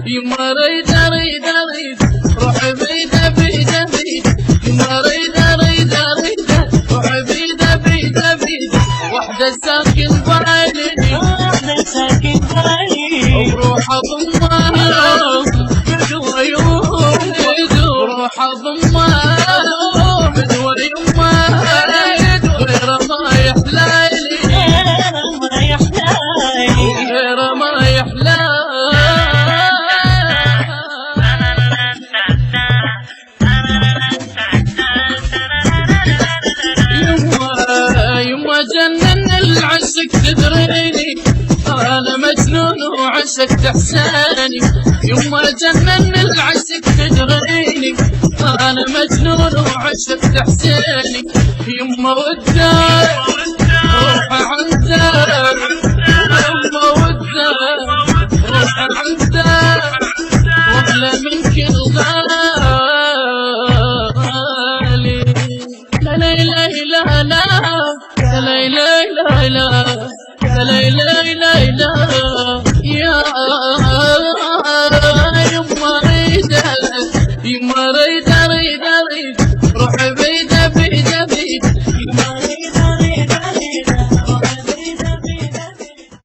يما ريدة ريدة ريدة روح بيدة بيدة بيدة يما ريدة ريدة ريدة روح بيدة بيدة بيدة وحدة ساكن بالي وروح اضمها بدوى وروح اضمها بدوى يما غير ما يحلالي غير ما يحلالي جنن العشق تدريني انا مجنون وعشق تحساني يما جنن العشق تدريني انا مجنون وعشق تحساني يما ودك روح عندك يما ودك روح عندك واغلى من كل غالي لا لا لا لا لا لا لا لا لا لا يا يما ريدة يما ريدة